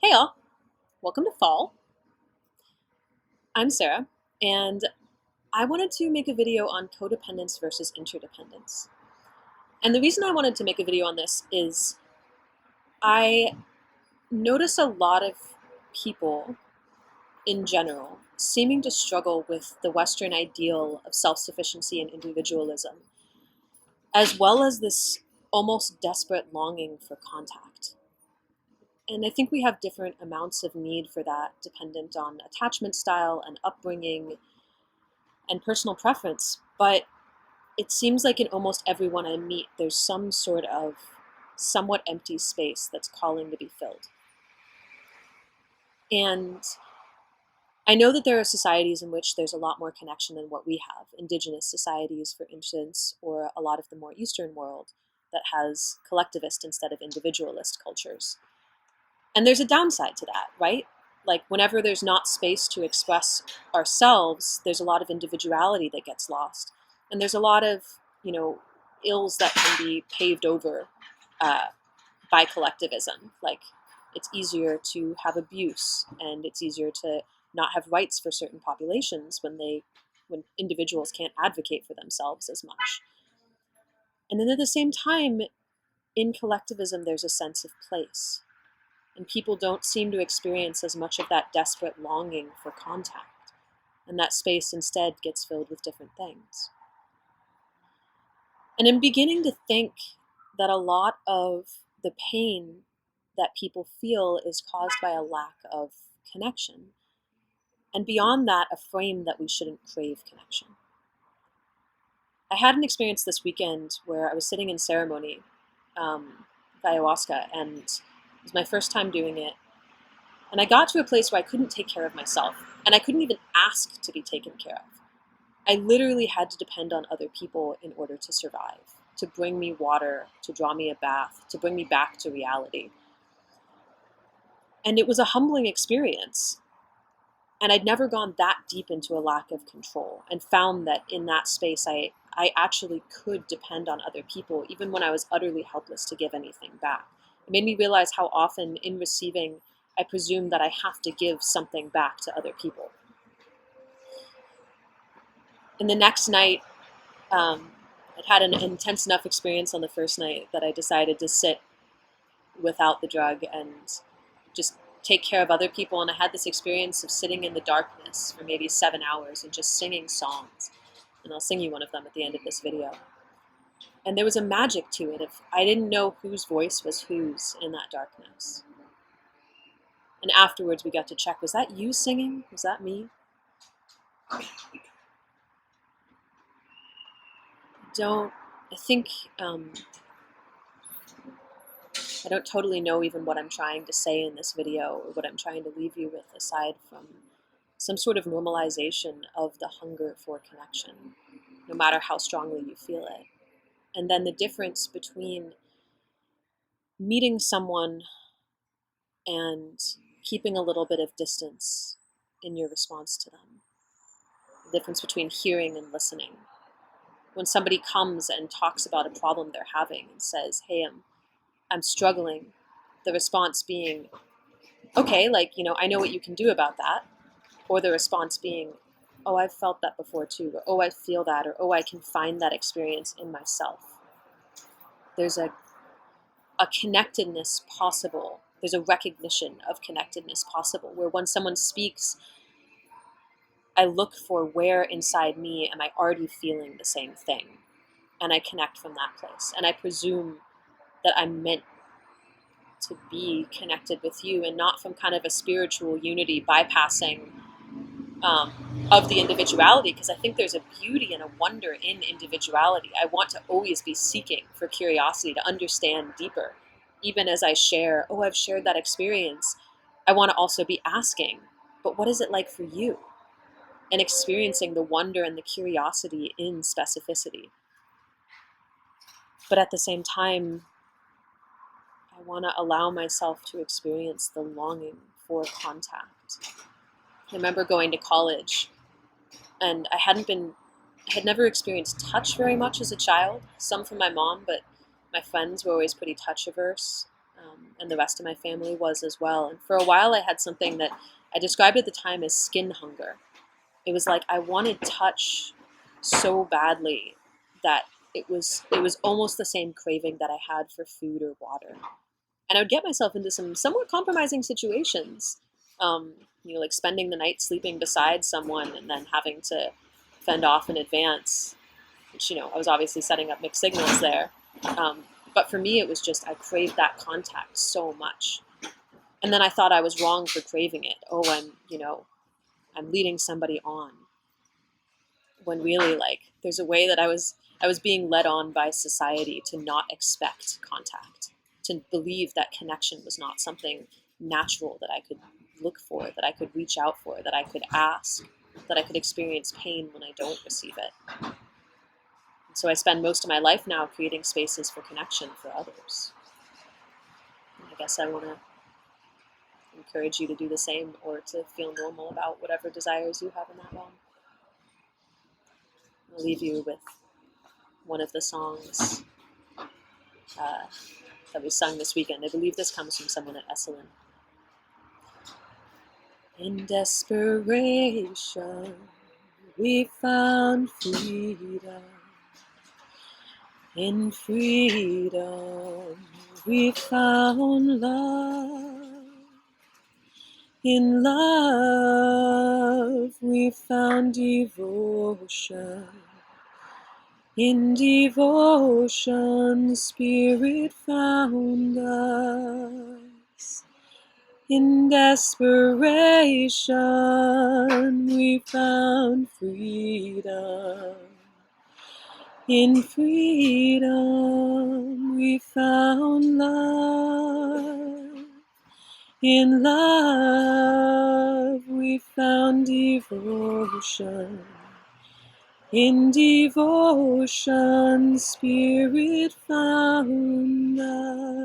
Hey all, welcome to fall. I'm Sarah, and I wanted to make a video on codependence versus interdependence. And the reason I wanted to make a video on this is I notice a lot of people in general seeming to struggle with the Western ideal of self-sufficiency and individualism, as well as this almost desperate longing for contact. And I think we have different amounts of need for that dependent on attachment style and upbringing and personal preference. But it seems like in almost everyone I meet, there's some sort of somewhat empty space that's calling to be filled. And I know that there are societies in which there's a lot more connection than what we have. Indigenous societies, for instance, or a lot of the more Eastern world that has collectivist instead of individualist cultures. And there's a downside to that, right? Like whenever there's not space to express ourselves, there's a lot of individuality that gets lost. And there's a lot of, ills that can be paved over by collectivism. Like it's easier to have abuse, and it's easier to not have rights for certain populations when individuals can't advocate for themselves as much. And then at the same time, in collectivism, there's a sense of place. And people don't seem to experience as much of that desperate longing for contact. And that space instead gets filled with different things. And I'm beginning to think that a lot of the pain that people feel is caused by a lack of connection. And beyond that, a frame that we shouldn't crave connection. I had an experience this weekend where I was sitting in ceremony with ayahuasca, and it was my first time doing it. And I got to a place where I couldn't take care of myself, and I couldn't even ask to be taken care of. I literally had to depend on other people in order to survive, to bring me water, to draw me a bath, to bring me back to reality. And it was a humbling experience. And I'd never gone that deep into a lack of control, and found that in that space I actually could depend on other people, even when I was utterly helpless to give anything back. It made me realize how often in receiving, I presume that I have to give something back to other people. And the next night, I'd had an intense enough experience on the first night that I decided to sit without the drug and just take care of other people. And I had this experience of sitting in the darkness for maybe 7 hours and just singing songs. And I'll sing you one of them at the end of this video. And there was a magic to it. If I didn't know whose voice was whose in that darkness. And afterwards we got to check, was that you singing? Was that me? I don't totally know even what I'm trying to say in this video, or what I'm trying to leave you with, aside from some sort of normalization of the hunger for connection, no matter how strongly you feel it. And then the difference between meeting someone and keeping a little bit of distance in your response to them. The difference between hearing and listening. When somebody comes and talks about a problem they're having and says, hey, I'm struggling, the response being, okay, I know what you can do about that. Or the response being, oh, I've felt that before too, or oh, I feel that, or oh, I can find that experience in myself. There's a connectedness possible. There's a recognition of connectedness possible, where when someone speaks, I look for where inside me am I already feeling the same thing, and I connect from that place. And I presume that I'm meant to be connected with you, and not from kind of a spiritual unity bypassing of the individuality, because I think there's a beauty and a wonder in individuality. I want to always be seeking for curiosity, to understand deeper. Even as I share, oh, I've shared that experience, I want to also be asking, but what is it like for you? And experiencing the wonder and the curiosity in specificity. But at the same time, I want to allow myself to experience the longing for contact. I remember going to college, and I had never experienced touch very much as a child. Some from my mom, but my friends were always pretty touch averse. and the rest of my family was as well. And for a while, I had something that I described at the time as skin hunger. It was like I wanted touch so badly that it was almost the same craving that I had for food or water. And I would get myself into some somewhat compromising situations. Um, like spending the night sleeping beside someone and then having to fend off in advance, which, I was obviously setting up mixed signals there. But for me, it was just, I craved that contact so much. And then I thought I was wrong for craving it. Oh, I'm leading somebody on. When really, like, there's a way that I was being led on by society to not expect contact, to believe that connection was not something natural that I could look for, that I could reach out for, that I could ask, that I could experience pain when I don't receive it. And so I spend most of my life now creating spaces for connection for others. And I guess I want to encourage you to do the same, or to feel normal about whatever desires you have in that realm. I'll leave you with one of the songs that we sung this weekend. I believe this comes from someone at Esalen. In desperation, we found freedom. In freedom, we found love. In love, we found devotion. In devotion, Spirit found us. In desperation, we found freedom. In freedom, we found love. In love, we found devotion. In devotion, Spirit found us.